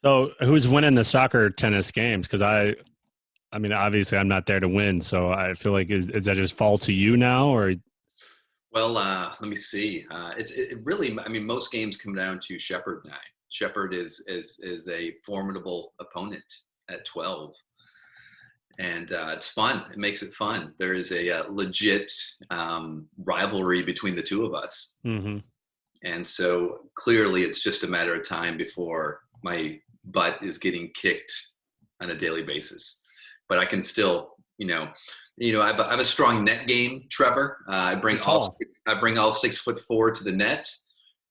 So who's winning the soccer tennis games? Because I mean, obviously I'm not there to win. So I feel like is that just fall to you now, or Well, let me see. It really. I mean, most games come down to Shepard and I. Shepard is a formidable opponent at 12, and it's fun. It makes it fun. There is a legit rivalry between the two of us, hmm and so clearly, it's just a matter of time before my butt is getting kicked on a daily basis. But I can still, I have a strong net game, Trevor. you're tall? I bring all 6'4" to the net,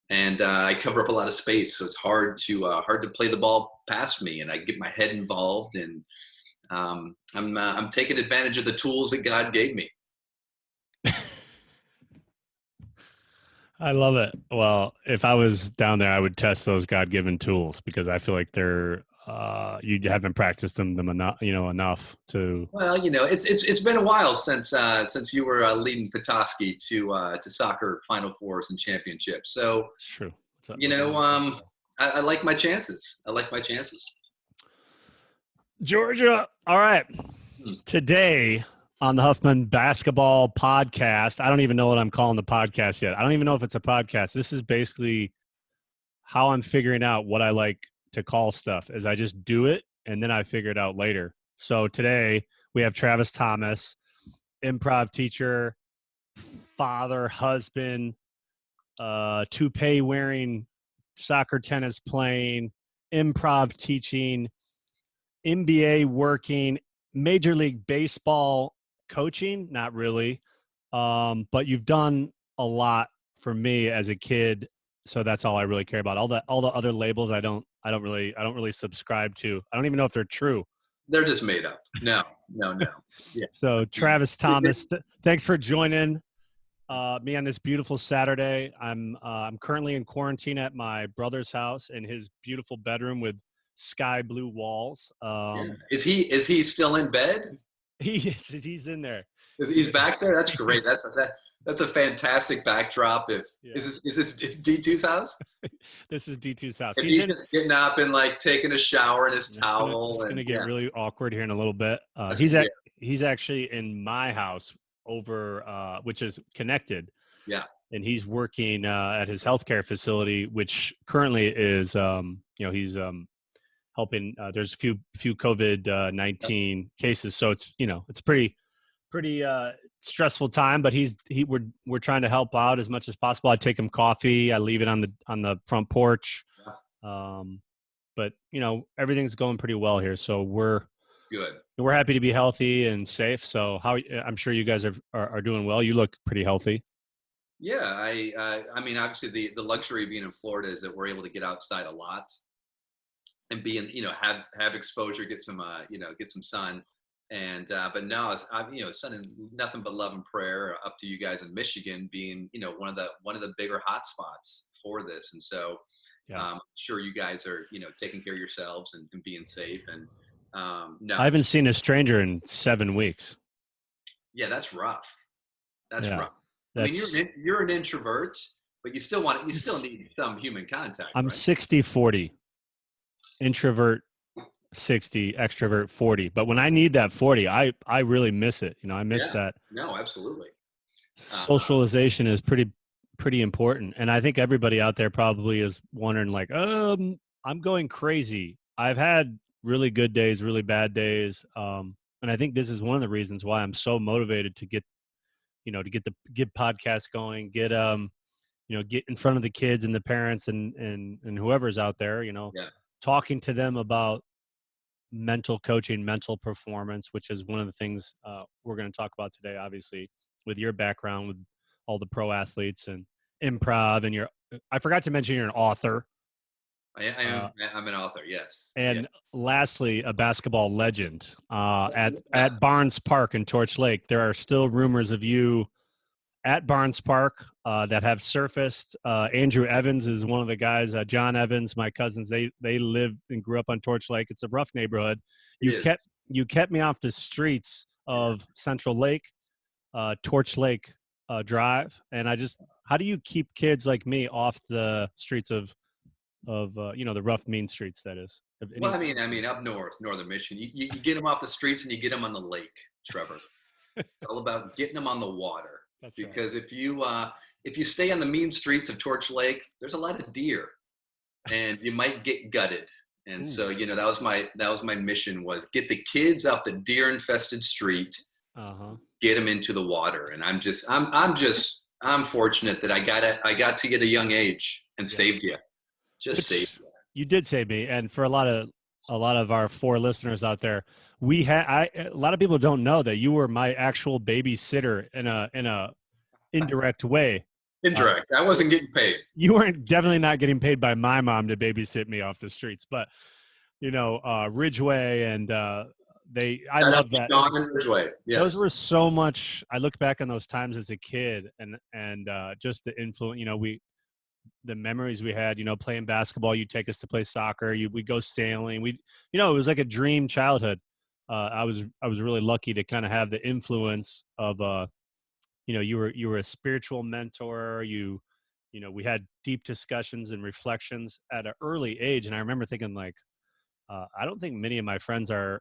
and I cover up a lot of space, so it's hard to play the ball past me, and I get my head involved, and I'm taking advantage of the tools that God gave me. I love it. Well, if I was down there, I would test those God-given tools because I feel like they're you haven't practiced them enough, enough to. Well, it's been a while since you were leading Petoskey to soccer Final Fours and championships. So It's true. What's up? you know, um, I like my chances. I like my chances. Georgia. All right. Hmm. Today on the Huffman Basketball Podcast, I don't even know what I'm calling the podcast yet. I don't even know if it's a podcast. This is basically how I'm figuring out what I like to call stuff is I just do it and then I figure it out later. So today we have Travis Thomas, improv teacher, father, husband, toupee wearing, soccer tennis playing, improv teaching, NBA working, Major League Baseball coaching, not really. But you've done a lot for me as a kid, so that's all I really care about. All the other labels I don't really subscribe to. I don't even know if they're true. They're just made up. No, no, no. Yeah. So Travis Thomas, thanks for joining me on this beautiful Saturday. I'm currently in quarantine at my brother's house in his beautiful bedroom with sky blue walls. Yeah. Is he still in bed? He's in there. He's back there? That's great. That's a fantastic backdrop. If Yeah. is this D2's house? This is D2's house. If He's he's in. just getting up and like taking a shower in his towel, It's gonna and get really awkward here in a little bit. yeah, He's actually in my house over, which is connected, yeah. and he's working at his healthcare facility, which currently is, he's helping. There's a few COVID-19 cases, so it's pretty stressful time. But we're trying to help out as much as possible. I take him coffee. I leave it on the front porch. But everything's going pretty well here, so Good. we're happy to be healthy and safe. So I'm sure you guys are doing well. You look pretty healthy. Yeah, I mean, obviously the luxury of being in Florida is that we're able to get outside a lot and have exposure, get some sun. And but no, sending nothing but love and prayer up to you guys in Michigan, being one of the bigger hot spots for this. And so Yeah. sure you guys are taking care of yourselves and being safe. And no, I haven't seen a stranger in 7 weeks. yeah, that's rough. That's Yeah. rough. I mean, That's you're an introvert, but you still need some human contact, I'm right? 60-40. Introvert 60, extrovert 40. But when I need that 40, I really miss it. I miss Yeah. that. No, absolutely. Socialization is pretty important. And I think everybody out there probably is wondering like, I'm going crazy. I've had really good days, really bad days. And I think this is one of the reasons why I'm so motivated to get podcasts going, get in front of the kids and the parents and whoever's out there, Yeah. talking to them about mental coaching, mental performance, which is one of the things we're going to talk about today, obviously, with your background with all the pro athletes and improv. And I forgot to mention you're an author. I'm an author. Yes. And Yeah. lastly, a basketball legend. Yeah. At Barnes Park in Torch Lake, there are still rumors of you at Barnes Park that have surfaced. Andrew Evans is one of the guys. John Evans, my cousins, they live and grew up on Torch Lake. It's a rough neighborhood. It is. You kept me off the streets of Central Lake, Torch Lake Drive, and how do you keep kids like me off the streets of the rough mean streets, that is. Well, I mean, up north, northern Michigan, you get them off the streets and you get them on the lake, Trevor. It's all about getting them on the water. That's right. Because if you stay on the mean streets of Torch Lake, there's a lot of deer, and you might get gutted. And Ooh. so, that was my mission, was get the kids off the deer infested street, get them into the water. And I'm fortunate that I got to get a young age and saved you. Saved you. You did save me. And for a lot of our 4 listeners out there, a lot of people don't know that you were my actual babysitter in a indirect way. Indirect. I wasn't getting paid. You weren't definitely not getting paid by my mom to babysit me off the streets, but Ridgeway and I love that. Dawn and Ridgeway. Yes. Those were so much. I look back on those times as a kid and just the influence, the memories we had, playing basketball. You take us to play soccer. We go sailing. It was like a dream childhood. I was really lucky to kind of have the influence of, you were a spiritual mentor. We had deep discussions and reflections at an early age. And I remember thinking like, I don't think many of my friends are,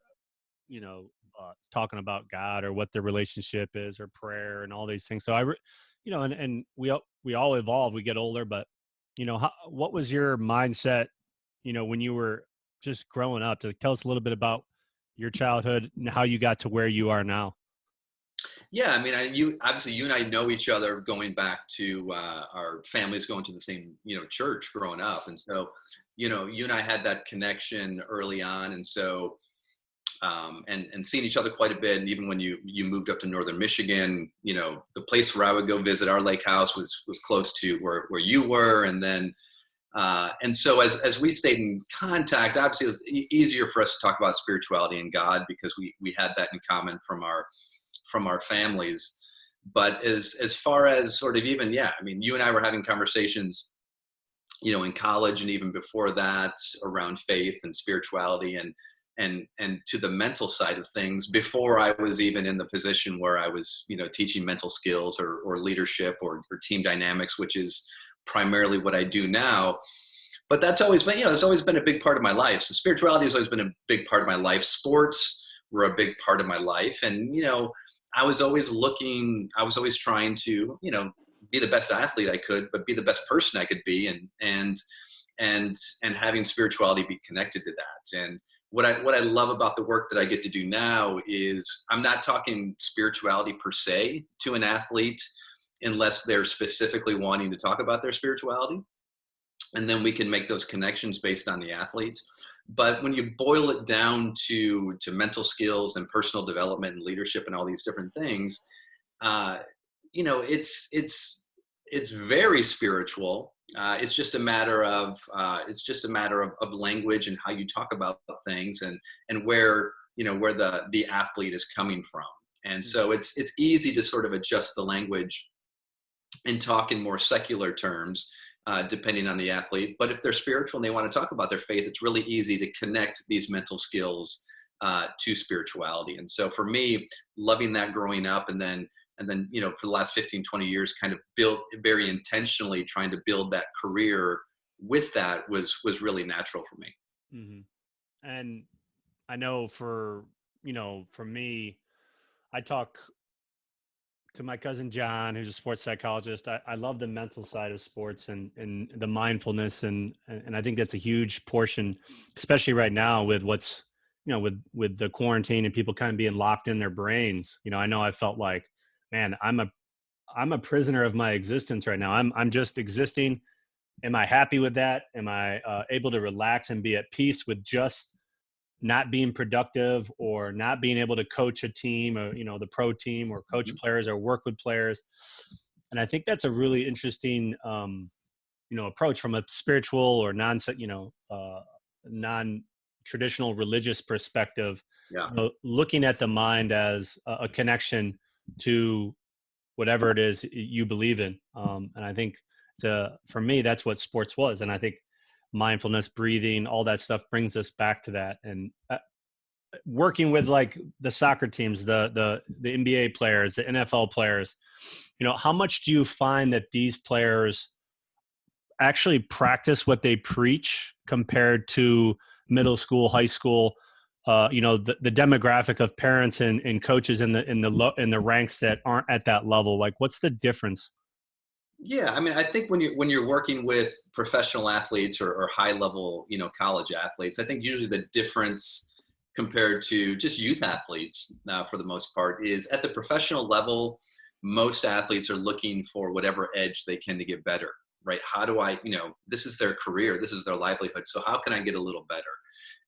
talking about God or what their relationship is or prayer and all these things. So and we all evolve, we get older, but what was your mindset, when you were just growing up? To tell us a little bit about your childhood and how you got to where you are now. Yeah, I mean, you and I know each other going back to our families going to the same, church growing up, and so, you and I had that connection early on, and so, and seeing each other quite a bit. And even when you moved up to northern Michigan, the place where I would go visit, our lake house, was close to where you were, and then. And so as we stayed in contact, obviously it was easier for us to talk about spirituality and God because we had that in common from our families. But as far as sort of even, I mean, you and I were having conversations, in college and even before that around faith and spirituality and to the mental side of things before I was even in the position where I was, teaching mental skills or leadership or team dynamics, which is primarily what I do now. But that's always been, it's always been a big part of my life. So spirituality has always been a big part of my life. Sports were a big part of my life. And, I was always trying to, be the best athlete I could, but be the best person I could be. And having spirituality be connected to that. And what I love about the work that I get to do now is I'm not talking spirituality per se to an athlete unless they're specifically wanting to talk about their spirituality. And then we can make those connections based on the athletes. But when you boil it down to mental skills and personal development and leadership and all these different things, it's very spiritual. It's just a matter of language and how you talk about things and where the athlete is coming from. And so it's easy to sort of adjust the language and talk in more secular terms, depending on the athlete. But if they're spiritual and they want to talk about their faith, it's really easy to connect these mental skills to spirituality. And so for me, loving that growing up and then, for the last 15, 20 years, kind of built very intentionally trying to build that career with that was really natural for me. Mm-hmm. And I know for me, I talk to my cousin John, who's a sports psychologist. I love the mental side of sports and the mindfulness. And I think that's a huge portion, especially right now with what's, with the quarantine and people kind of being locked in their brains. I know I felt like, man, I'm a prisoner of my existence right now. I'm just existing. Am I happy with that? Am I able to relax and be at peace with just not being productive or not being able to coach a team or, the pro team or coach players or work with players? And I think that's a really interesting, approach from a spiritual or non-traditional religious perspective, looking at the mind as a connection to whatever it is you believe in. And I think for me, that's what sports was. And I think mindfulness, breathing, all that stuff brings us back to that. And working with like the soccer teams, the NBA players, the NFL players, how much do you find that these players actually practice what they preach compared to middle school, high school? The demographic of parents and coaches in the ranks that aren't at that level. Like, what's the difference? Yeah, I mean, I think when you're working with professional athletes or high level, college athletes, I think usually the difference compared to just youth athletes, for the most part, is at the professional level, most athletes are looking for whatever edge they can to get better, right? How do I, this is their career, this is their livelihood. So how can I get a little better?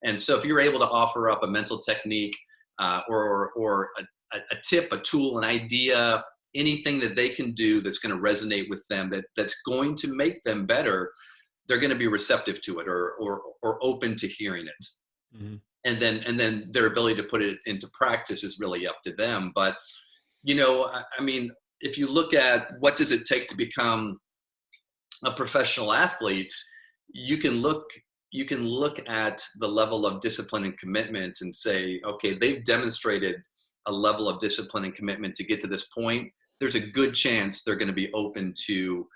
And so if you're able to offer up a mental technique, or a tip, a tool, an idea, anything that they can do that's going to resonate with them, that's going to make them better, they're going to be receptive to it or open to hearing it. Mm-hmm. And then their ability to put it into practice is really up to them. But I mean, if you look at what does it take to become a professional athlete, you can look at the level of discipline and commitment and say, okay, they've demonstrated a level of discipline and commitment to get to this point. There's a good chance they're going to be open to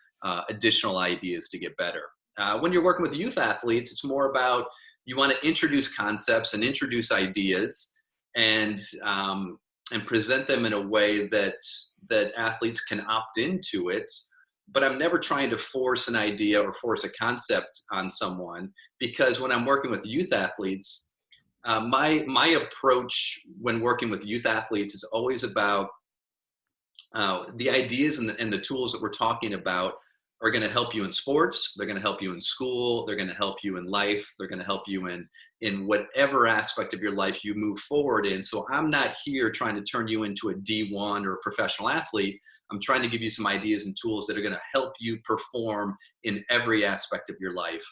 additional ideas to get better. When you're working with youth athletes, it's more about, you want to introduce concepts and introduce ideas and present them in a way that athletes can opt into it. But I'm never trying to force an idea or force a concept on someone, because when I'm working with youth athletes, my approach when working with youth athletes is always about the ideas and the tools that we're talking about are going to help you in sports. They're going to help you in school. They're going to help you in life. They're going to help you in whatever aspect of your life you move forward in. So I'm not here trying to turn you into a D1 or a professional athlete. I'm trying to give you some ideas and tools that are going to help you perform in every aspect of your life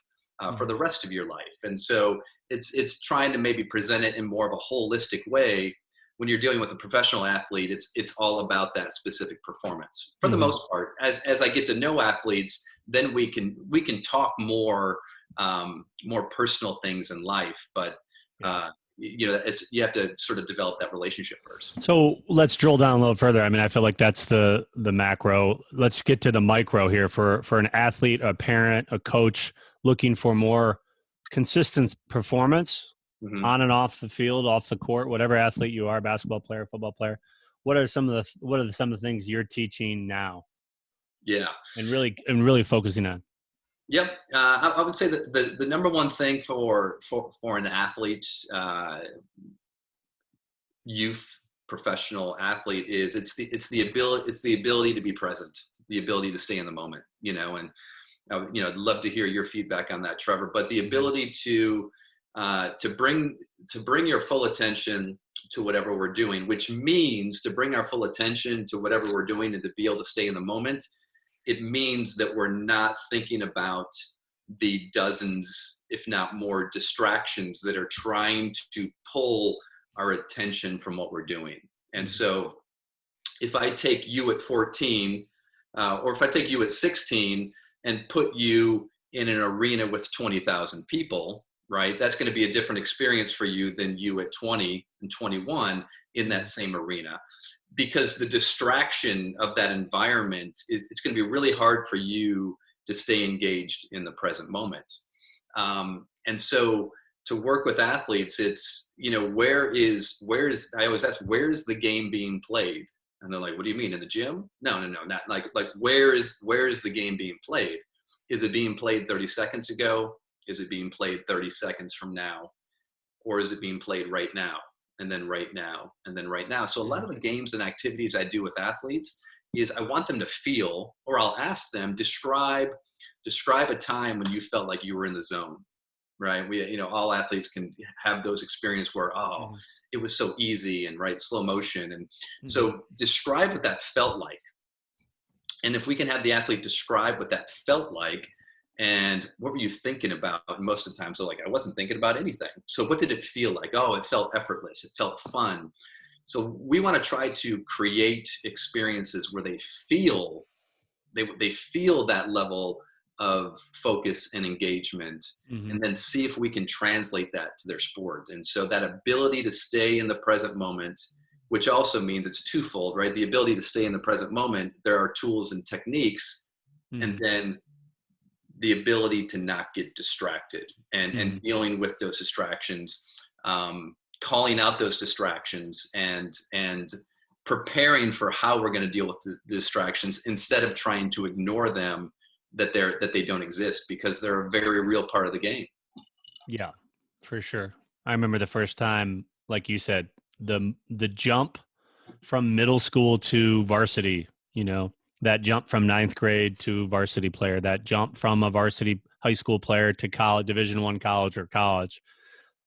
for the rest of your life. And so it's trying to maybe present it in more of a holistic way. When you're dealing with a professional athlete, it's all about that specific performance for the most part. As I get to know athletes, then we can talk more personal things in life. But you have to sort of develop that relationship first. So let's drill down a little further. I mean, I feel like that's the macro. Let's get to the micro here for an athlete, a parent, a coach looking for more consistent performance. Mm-hmm. On and off the field, off the court, whatever athlete you are, basketball player, football player. What are some of the things you're teaching now? Yeah, and really focusing on. Yep, I would say that the number one thing for an athlete, youth professional athlete, is it's the ability to be present, the ability to stay in the moment. And I'd love to hear your feedback on that, Trevor. But the ability to bring your full attention to whatever we're doing, which means to bring our full attention to whatever we're doing and to be able to stay in the moment. It means that we're not thinking about the dozens, if not more, distractions that are trying to pull our attention from what we're doing. And so if I take you at 14, or if I take you at 16 and put you in an arena with 20,000 people, right? That's going to be a different experience for you than you at 20 and 21 in that same arena, because the distraction of that environment it's going to be really hard for you to stay engaged in the present moment. And so to work with athletes, it's, where is, I always ask, where's the game being played? And they're like, what do you mean, in the gym? No, not like where is the game being played? Is it being played 30 seconds ago? Is it being played 30 seconds from now? Or is it being played right now? And then right now, and then right now. So a lot of the games and activities I do with athletes is I want them to feel, or I'll ask them, describe a time when you felt like you were in the zone, right? We, all athletes can have those experiences where, it was so easy and right, slow motion. And so describe what that felt like. And if we can have the athlete describe what that felt like, and what were you thinking about? And most of the time, so like, I wasn't thinking about anything. So what did it feel like? Oh, it felt effortless. It felt fun. So we want to try to create experiences where they feel that level of focus and engagement, and then see if we can translate that to their sport. And so that ability to stay in the present moment, which also means it's twofold, right? The ability to stay in the present moment, there are tools and techniques, and then the ability to not get distracted and dealing with those distractions, calling out those distractions and preparing for how we're going to deal with the distractions instead of trying to ignore them, that they don't exist, because they're a very real part of the game. Yeah, for sure. I remember the first time, like you said, the jump from middle school to varsity, that jump from ninth grade to varsity player, that jump from a varsity high school player to college, Division I college or college,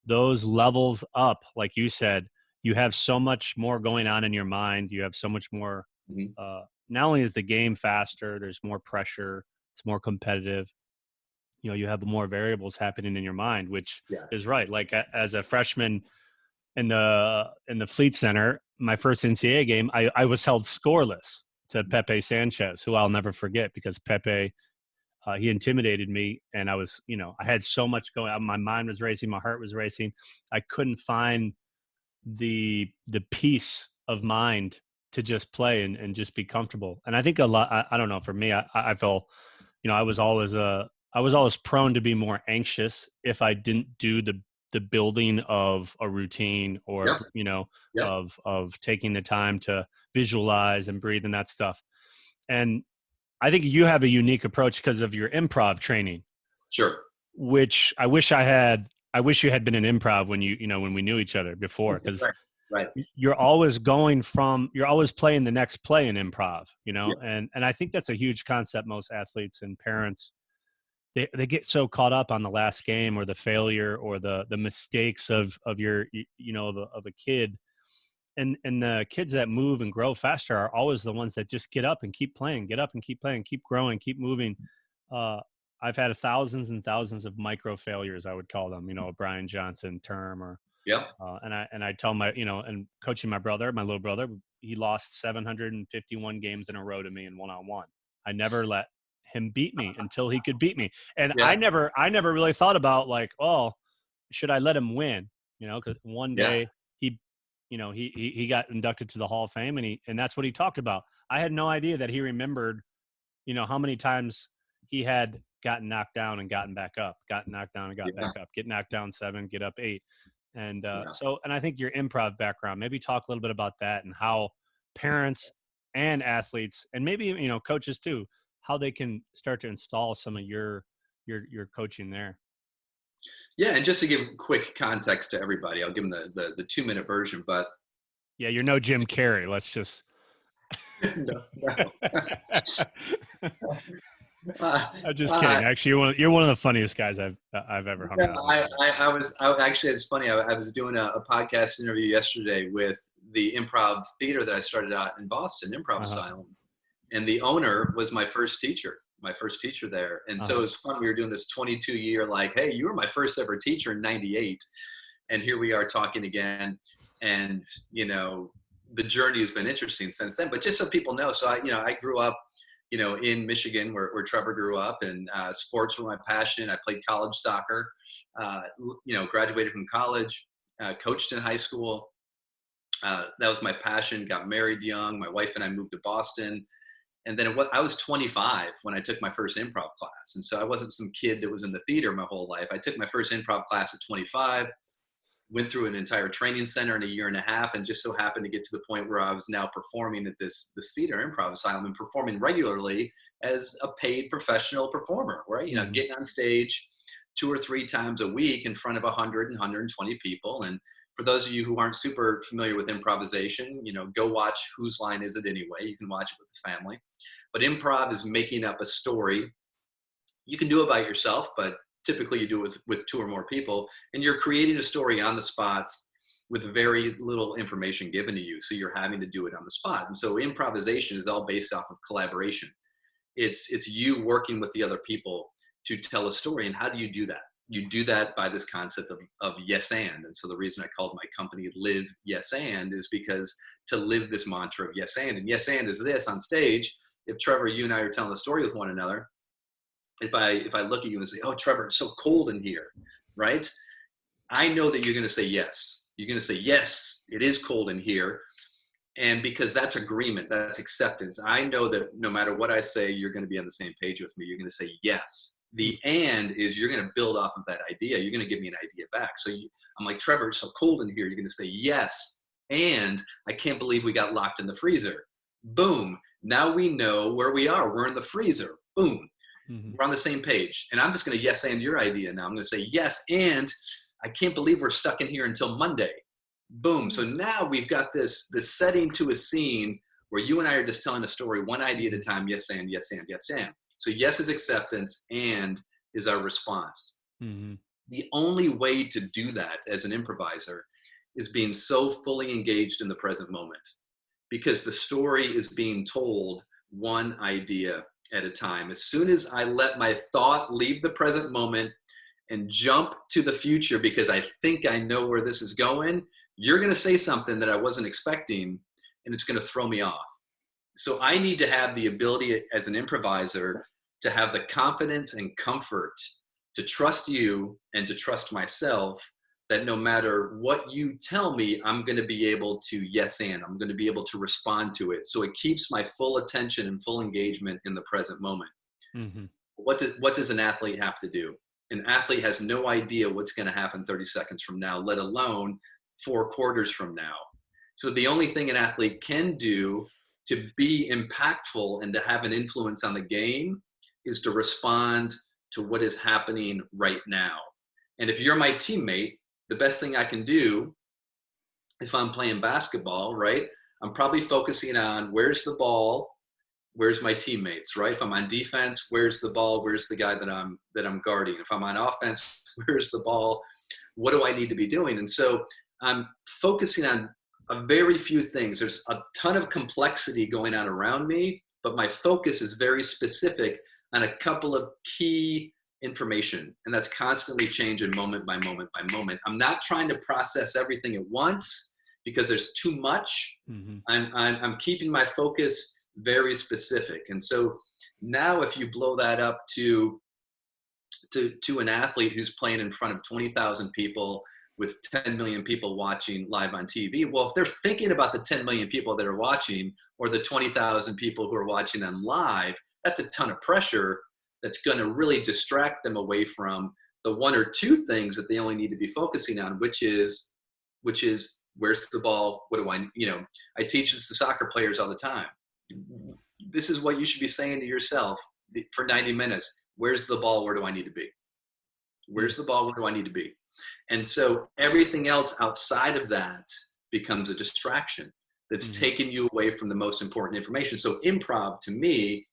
those levels up, like you said, you have so much more going on in your mind. You have so much more, not only is the game faster, there's more pressure, it's more competitive. You have more variables happening in your mind, which is right. Like as a freshman in the Fleet Center, my first NCAA game, I was held scoreless to Pepe Sanchez, who I'll never forget, because Pepe, he intimidated me, and I was, I had so much going on. My mind was racing, my heart was racing. I couldn't find the peace of mind to just play and just be comfortable. And I think a lot, I don't know, for me, I felt, I was always prone to be more anxious if I didn't do the building of a routine, or of taking the time to visualize and breathe and that stuff. And I think you have a unique approach because of your improv training. Sure. Which I wish you had been in improv when when we knew each other before, because right. You're always playing the next play in improv, and I think that's a huge concept. Most athletes and parents, they get so caught up on the last game or the failure or the mistakes of your, of a kid. And the kids that move and grow faster are always the ones that just get up and keep playing, keep growing, keep moving. I've had thousands and thousands of micro failures, I would call them, a Brian Johnson term, or, and I tell my, and coaching my little brother, he lost 751 games in a row to me in one-on-one. I never let him beat me until he could beat me. And I never really thought about, like, oh, should I let him win? Because one day he got inducted to the Hall of Fame, and that's what he talked about. I had no idea that he remembered, how many times he had gotten knocked down and gotten back up, gotten knocked down and got back up, get knocked down 7, get up 8. And and I think your improv background, maybe talk a little bit about that and how parents and athletes, and maybe, coaches too, how they can start to install some of your coaching there. Yeah, and just to give quick context to everybody, I'll give them the 2-minute version. But yeah, you're no Jim Carrey. Let's just. No. I'm just kidding. Actually, you're one of the funniest guys I've ever hung out with. Actually, it's funny. I was doing a podcast interview yesterday with the improv theater that I started out in Boston, Improv Asylum, and the owner was my first teacher there. And so it was fun. We were doing this 22-year, like, hey, you were my first ever teacher in '98, and here we are talking again. And the journey has been interesting since then. But just so people know, so I grew up, in Michigan, where Trevor grew up, and sports were my passion. I played college soccer, graduated from college, coached in high school. That was my passion. Got married young. My wife and I moved to Boston. And then I was 25 when I took my first improv class. And so I wasn't some kid that was in the theater my whole life. I took my first improv class at 25, went through an entire training center in a year and a half, and just so happened to get to the point where I was now performing at this theater, Improv Asylum, and performing regularly as a paid professional performer, right? Getting on stage 2 or 3 times a week in front of 100 and 120 people. And for those of you who aren't super familiar with improvisation, go watch Whose Line Is It Anyway? You can watch it with the family. But improv is making up a story. You can do it by yourself, but typically you do it with 2 or more people, and you're creating a story on the spot with very little information given to you. So you're having to do it on the spot. And so improvisation is all based off of collaboration. It's you working with the other people to tell a story. And how do you do that? You do that by this concept of yes and. And so the reason I called my company Live Yes And is because to live this mantra of yes and yes and is this on stage. If Trevor, you and I are telling a story with one another, if I look at you and say, oh, Trevor, it's so cold in here, right? I know that you're going to say yes. You're going to say, yes, it is cold in here. And because that's agreement, that's acceptance. I know that no matter what I say, you're going to be on the same page with me. You're going to say yes. The and is you're going to build off of that idea. You're going to give me an idea back. So I'm like, Trevor, it's so cold in here. You're going to say, yes. And I can't believe we got locked in the freezer. Boom. Now we know where we are. We're in the freezer. Boom. Mm-hmm. We're on the same page. And I'm just going to yes and your idea now. I'm going to say, yes. And I can't believe we're stuck in here until Monday. Boom. So now we've got this setting to a scene where you and I are just telling a story one idea at a time. Yes and, yes and, yes and. So yes is acceptance, and is our response. Mm-hmm. The only way to do that as an improviser is being so fully engaged in the present moment, because the story is being told one idea at a time. As soon as I let my thought leave the present moment and jump to the future because I think I know where this is going, you're going to say something that I wasn't expecting, and it's going to throw me off. So I need to have the ability as an improviser to have the confidence and comfort to trust you and to trust myself that no matter what you tell me, I'm going to be able to yes and, I'm going to be able to respond to it. So it keeps my full attention and full engagement in the present moment. Mm-hmm. What does an athlete have to do? An athlete has no idea what's going to happen 30 seconds from now, let alone 4 quarters from now. So the only thing an athlete can do to be impactful and to have an influence on the game is to respond to what is happening right now. And if you're my teammate, the best thing I can do if I'm playing basketball, right, I'm probably focusing on where's the ball, where's my teammates, right? If I'm on defense, where's the ball, where's the guy that I'm guarding? If I'm on offense, where's the ball, what do I need to be doing? And so I'm focusing on a very few things. There's a ton of complexity going on around me, but my focus is very specific on a couple of key information, and that's constantly changing moment by moment by moment. I'm not trying to process everything at once because there's too much. Mm-hmm. I'm keeping my focus very specific. And so now if you blow that up to an athlete who's playing in front of 20,000 people with 10 million people watching live on TV, well, if they're thinking about the 10 million people that are watching or the 20,000 people who are watching them live, that's a ton of pressure that's going to really distract them away from the 1 or 2 things that they only need to be focusing on, which is where's the ball? What do I teach this to soccer players all the time. This is what you should be saying to yourself for 90 minutes. Where's the ball? Where do I need to be? Where's the ball? Where do I need to be? And so everything else outside of that becomes a distraction that's taking you away from the most important information. So improv to me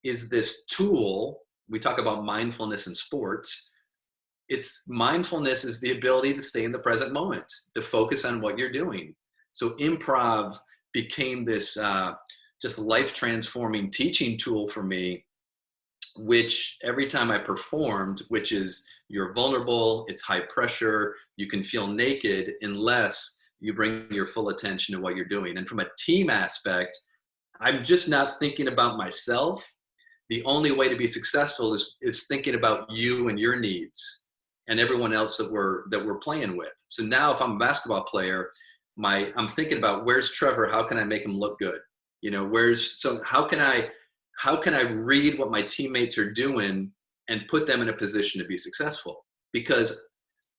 is this tool. We talk about mindfulness in sports. Mindfulness is the ability to stay in the present moment, to focus on what you're doing. So improv became this just life-transforming teaching tool for me, which every time I performed, which is you're vulnerable, it's high pressure, you can feel naked unless you bring your full attention to what you're doing. And from a team aspect, I'm just not thinking about myself. The only way to be successful is thinking about you and your needs and everyone else that we're playing with. So now if I'm a basketball player, I'm thinking about where's Trevor? How can I make him look good? How can I read what my teammates are doing and put them in a position to be successful? Because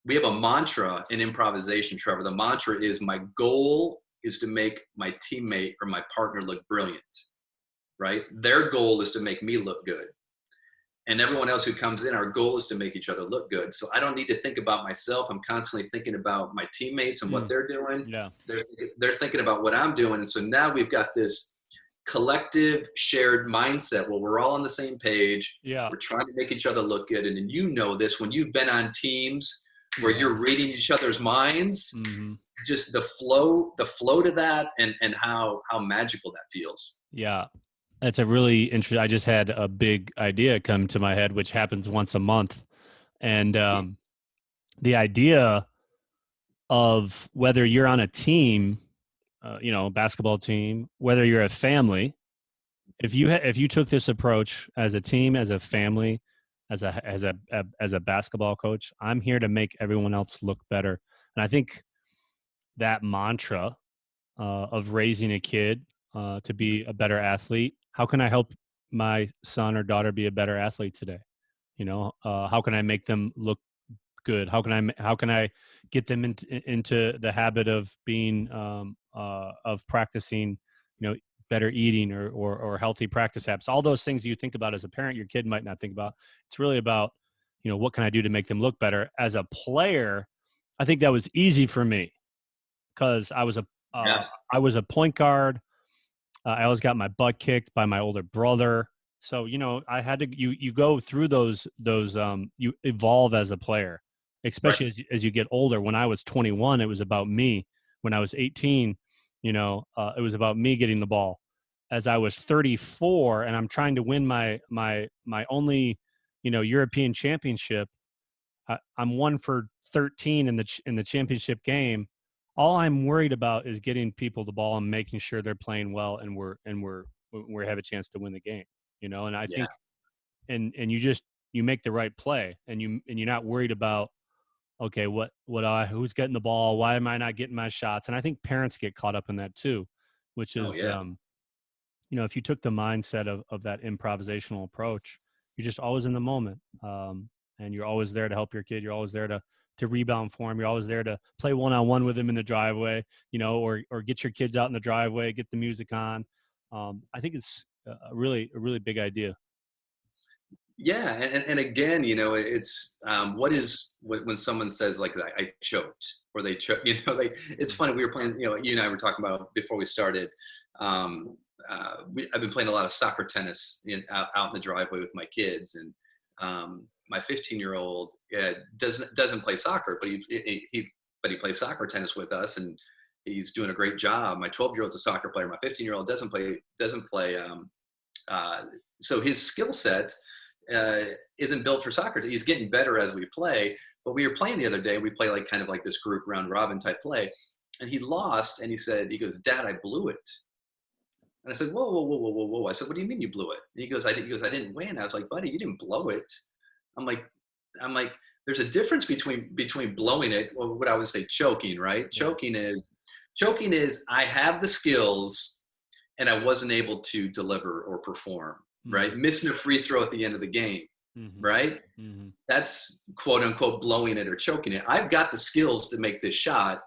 we have a mantra in improvisation, Trevor. The mantra is my goal is to make my teammate or my partner look brilliant, right? Their goal is to make me look good. And everyone else who comes in, our goal is to make each other look good. So I don't need to think about myself. I'm constantly thinking about my teammates and what they're doing. Yeah. They're thinking about what I'm doing. And so now we've got this collective shared mindset where we're all on the same page. Yeah. We're trying to make each other look good. And you know this when you've been on teams where you're reading each other's minds, just the flow to that and how magical that feels. Yeah. That's a really interesting. I just had a big idea come to my head, which happens once a month. And the idea of whether you're on a team, basketball team, whether you're a family, if you took this approach as a team, as a family, as a basketball coach, I'm here to make everyone else look better. And I think that mantra of raising a kid to be a better athlete. How can I help my son or daughter be a better athlete today? How can I make them look good? How can I get them into the habit of being of practicing, better eating or healthy practice habits? All those things you think about as a parent, your kid might not think about. It's really about, what can I do to make them look better? As a player, I think that was easy for me because Yeah. I was a point guard. I always got my butt kicked by my older brother. So, I had to, you go through you evolve as a player, Right. especially as you get older. When I was 21, it was about me. When I was 18, it was about me getting the ball. As I was 34 and I'm trying to win my only, European championship, I'm 1 for 13 in the championship game. All I'm worried about is getting people the ball and making sure they're playing well, and we have a chance to win the game. And I Yeah. think, and you make the right play, and you're not worried about, okay, who's getting the ball, why am I not getting my shots? And I think parents get caught up in that too, which Oh is, yeah. if you took the mindset of that improvisational approach, you're just always in the moment. And you're always there to help your kid. You're always there to rebound for him. You're always there to play one-on-one with him in the driveway, or get your kids out in the driveway, get the music on. I think it's a really big idea. Yeah, and again, it's what is when someone says like that, I choked or they choked. It's funny. We were playing. You and I were talking about before we started. I've been playing a lot of soccer tennis out in the driveway with my kids, and my 15-year-old doesn't play soccer, but he plays soccer tennis with us, and he's doing a great job. My 12-year-old's a soccer player. My 15-year-old doesn't play. So his skill set isn't built for soccer. He's getting better as we play. But we were playing the other day. We play like kind of like this group round robin type play, and he lost. And he goes, "Dad, I blew it." And I said, "Whoa, whoa, whoa, whoa, whoa, whoa!" I said, "What do you mean you blew it?" And he goes, "I didn't win." I was like, "Buddy, you didn't blow it." I'm like, I'm like, there's a difference between blowing it, or what I would say choking, right? Yeah. Choking is I have the skills and I wasn't able to deliver or perform, right? Mm-hmm. Missing a free throw at the end of the game, Mm-hmm. right? Mm-hmm. That's quote unquote blowing it or choking it. I've got the skills to make this shot.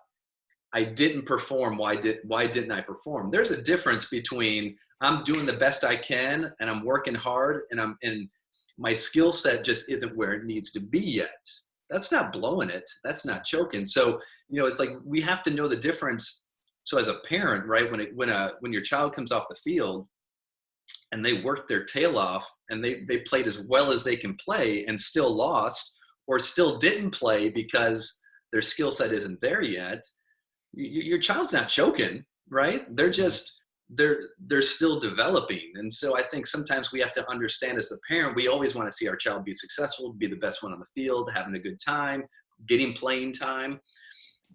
I didn't perform. Why didn't I perform? There's a difference between I'm doing the best I can and I'm working hard and my skill set just isn't where it needs to be yet. That's not blowing it. That's not choking. So, it's like we have to know the difference. So as a parent, right, when your child comes off the field and they worked their tail off and they played as well as they can play and still lost or still didn't play because their skill set isn't there yet, your child's not choking, right? They're still developing. And so I think sometimes we have to understand as a parent, we always want to see our child be successful, be the best one on the field, having a good time, getting playing time.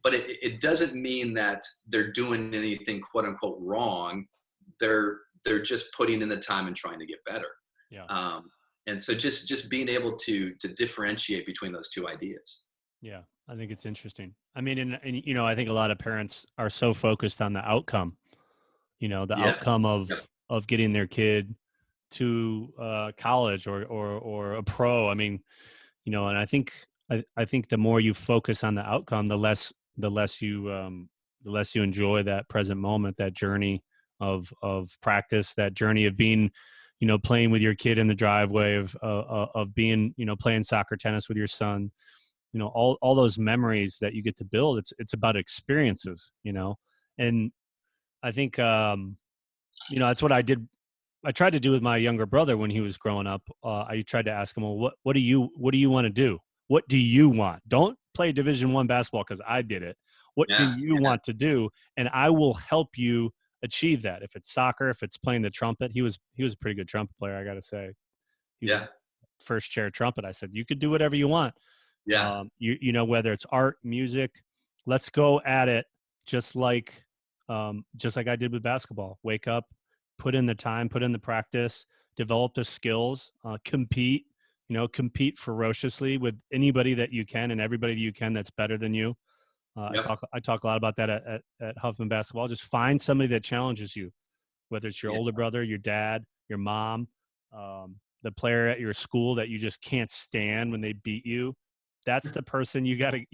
But it doesn't mean that they're doing anything quote unquote wrong. They're just putting in the time and trying to get better. Yeah. And so just being able to differentiate between those two ideas. Yeah, I think it's interesting. I mean, and I think a lot of parents are so focused on the outcome, the Yeah. outcome Yep. of getting their kid to college or a pro. I mean, and I think the more you focus on the outcome, the less you enjoy that present moment, that journey of practice, that journey of being, playing with your kid in the driveway, of being, playing soccer tennis with your son, all those memories that you get to build. It's about experiences, and I think that's what I tried to do with my younger brother when he was growing up. I tried to ask him, well, what do you want to do? What do you want? Don't play Division I basketball because I did it. What do Yeah. you want to do? And I will help you achieve that. If it's soccer, if it's playing the trumpet, he was a pretty good trumpet player, I got to say. He was a Yeah. first chair trumpet. I said, you could do whatever you want. Yeah. Whether it's art, music, let's go at it just like I did with basketball. Wake up, put in the time, put in the practice, develop the skills, compete ferociously with anybody that you can and everybody that you can that's better than you. Yep. I talk a lot about that at Huffman Basketball. Just find somebody that challenges you, whether it's your Yeah. older brother, your dad, your mom, the player at your school that you just can't stand when they beat you, that's the person you got to,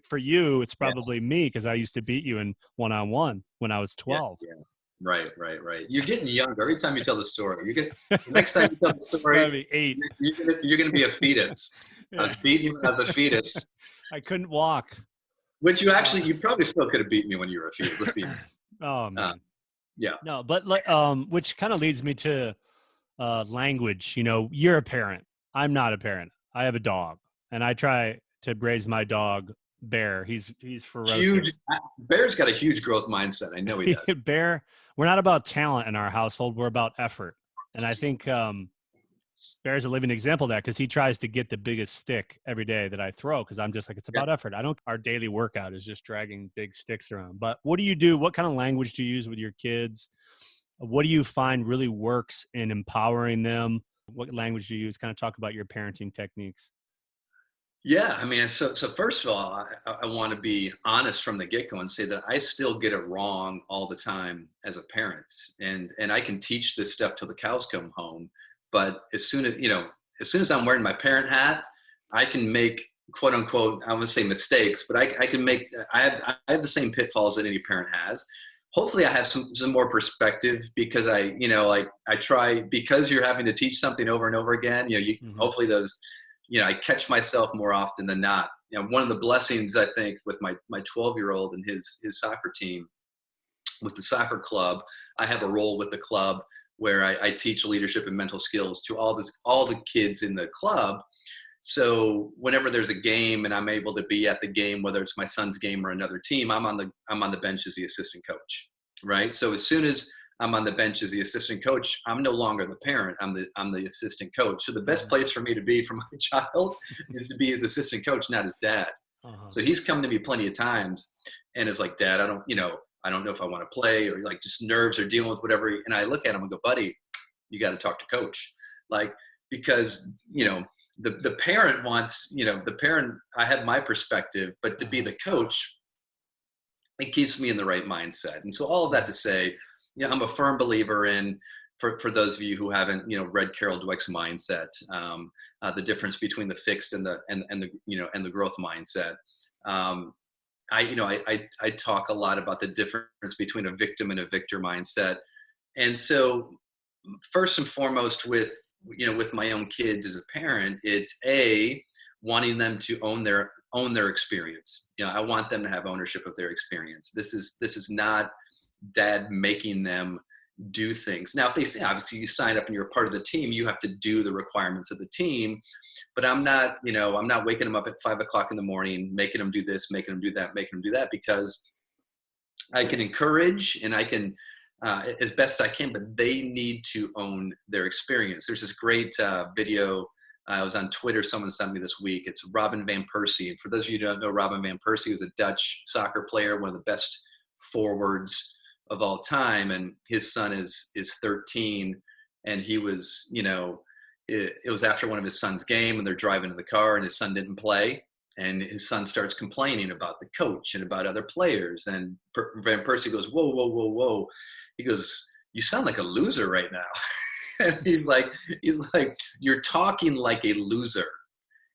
for you, it's Yeah. probably me because I used to beat you in one-on-one when I was Yeah. 12. Yeah. Right. You're getting younger every time you tell the story. The next time you tell the story, I'd be 8. you're gonna be a fetus. I was beating you when I was a fetus, I couldn't walk. which you probably still could have beaten me when you were a fetus. Let's be honest. Oh man. Yeah. No, but which kind of leads me to language. You're a parent. I'm not a parent. I have a dog, and I try to raise my dog Bear. He's ferocious. Huge. Bear's got a huge growth mindset. I know he does. Bear. We're not about talent in our household. We're about effort, and I think Bear's a living example of that because he tries to get the biggest stick every day that I throw because I'm just like, it's about effort. Our daily workout is just dragging big sticks around. But what do you do? What kind of language do you use with your kids? What do you find really works in empowering them? What language do you use? Kind of talk about your parenting techniques. Yeah, I mean, so first of all, I want to be honest from the get-go and say that I still get it wrong all the time as a parent, and I can teach this stuff till the cows come home. But as soon as I'm wearing my parent hat, I can make quote unquote, I would say mistakes, but I can make. I have the same pitfalls that any parent has. Hopefully, I have some more perspective because I try, because you're having to teach something over and over again. Hopefully those. I catch myself more often than not. One of the blessings I think with my 12-year-old and his soccer team, with the soccer club, I have a role with the club where I teach leadership and mental skills to all the kids in the club. So whenever there's a game and I'm able to be at the game, whether it's my son's game or another team, I'm on the bench as the assistant coach, right? So as soon as I'm on the bench as the assistant coach, I'm no longer the parent. I'm the assistant coach. So the best place for me to be for my child is to be his assistant coach, not his dad. Uh-huh. So he's come to me plenty of times and is like, Dad, I don't know if I want to play, or like just nerves or dealing with whatever. And I look at him and go, buddy, you got to talk to coach. Because, the parent wants, I have my perspective, but to be the coach, it keeps me in the right mindset. And so all of that to say, I'm a firm believer in, for those of you who haven't, read Carol Dweck's mindset, the difference between the fixed and the growth mindset. I talk a lot about the difference between a victim and a victor mindset. And so first and foremost with my own kids as a parent, it's wanting them to own their experience. I want them to have ownership of their experience. This is not Dad making them do things. Now, if they say, obviously you sign up and you're a part of the team, you have to do the requirements of the team, but I'm not waking them up at 5:00 in the morning, making them do this, making them do that, because I can encourage and I can, as best I can, but they need to own their experience. There's this great video. I was on Twitter. Someone sent me this week. It's Robin van Persie. And for those of you who don't know, Robin van Persie was a Dutch soccer player, one of the best forwards of all time, and his son is 13, and he was, it was after one of his son's game, and they're driving in the car, and his son didn't play, and his son starts complaining about the coach and about other players, and Van Persie goes, whoa, he goes, you sound like a loser right now. And he's like, you're talking like a loser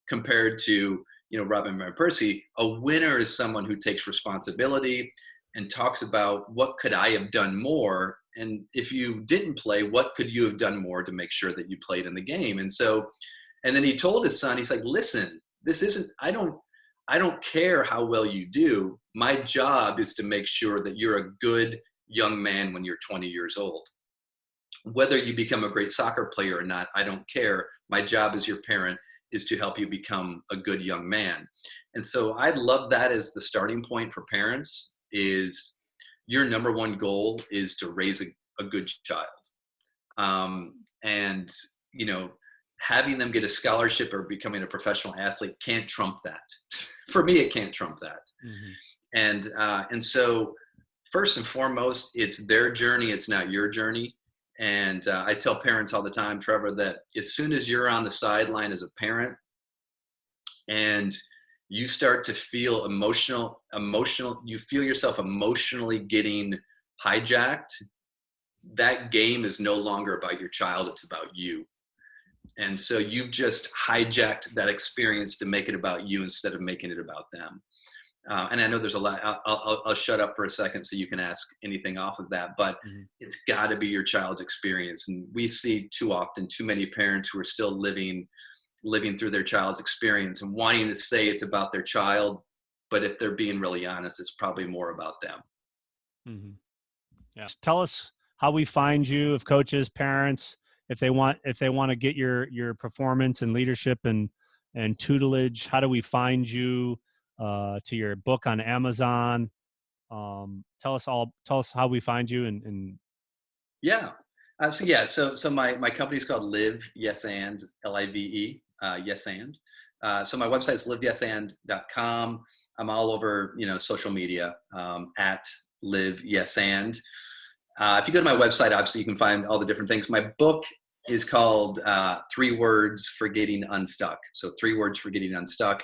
compared to, Robin van Persie. A winner is someone who takes responsibility and talks about what could I have done more, and if you didn't play, what could you have done more to make sure that you played in the game. And then he told his son, he's like, listen, this isn't, I don't care how well you do. My job is to make sure that you're a good young man when you're 20 years old. Whether you become a great soccer player or not, I don't care. My job as your parent is to help you become a good young man. And so I'd love that as the starting point for parents. Is your number one goal is to raise a good child. And having them get a scholarship or becoming a professional athlete can't trump that. For me, it can't trump that. Mm-hmm. And so first and foremost, it's their journey. It's not your journey. And I tell parents all the time, Trevor, that as soon as you're on the sideline as a parent and you start to feel you feel yourself emotionally getting hijacked, that game is no longer about your child, it's about you. And so you've just hijacked that experience to make it about you instead of making it about them. And I know there's a lot. I'll shut up for a second so you can ask anything off of that. But Mhm. it's got to be your child's experience. And we see too often too many parents who are still living through their child's experience and wanting to say it's about their child. But if they're being really honest, it's probably more about them. Mhm. Yeah. Tell us how we find you, if coaches, parents, if they want to get your performance and leadership and tutelage, how do we find you, to your book on Amazon? Tell us how we find you and Yeah. So my company's called Live Yes And, LIVE, Yes And. So my website is liveyesand.com. I'm all over, social media, at Live Yes And. If you go to my website, obviously you can find all the different things. My book is called 3 Words for Getting Unstuck. So 3 Words for Getting Unstuck,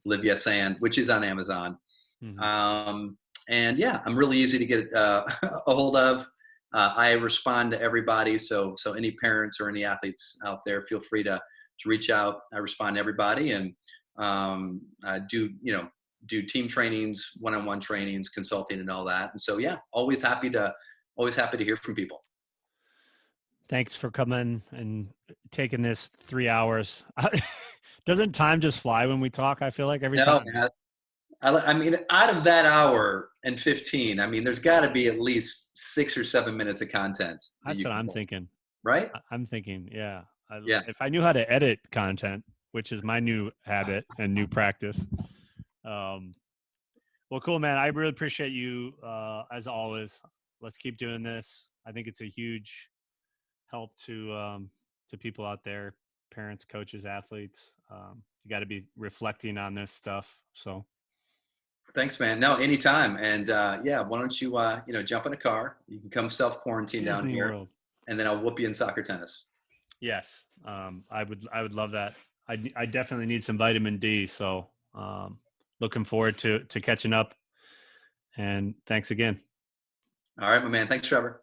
Live Yes And, which is on Amazon. Mhm. And yeah, I'm really easy to get a hold of. I respond to everybody. So any parents or any athletes out there, feel free to reach out. I respond to everybody, and I do team trainings, one-on-one trainings, consulting, and all that. And so yeah, always happy to hear from people. Thanks for coming and taking this 3 hours. Doesn't time just fly when we talk? I feel like every No, time. man. I mean, out of that hour and 15, I mean, there's got to be at least 6 or 7 minutes of content that That's you what can I'm pull, thinking. right? I'm thinking, yeah. Yeah. If I knew how to edit content, which is my new habit and new practice. Um, well, cool, man. I really appreciate you, as always. Let's keep doing this. I think it's a huge help to people out there, parents, coaches, athletes. You got to be reflecting on this stuff. So Thanks, man. No, anytime. And yeah, why don't you, jump in a car? You can come self-quarantine down Disney here, World. and then I'll whoop you in soccer tennis. Yes, I would love that. I definitely need some vitamin D. So looking forward to catching up. And thanks again. All right, my man. Thanks, Trevor.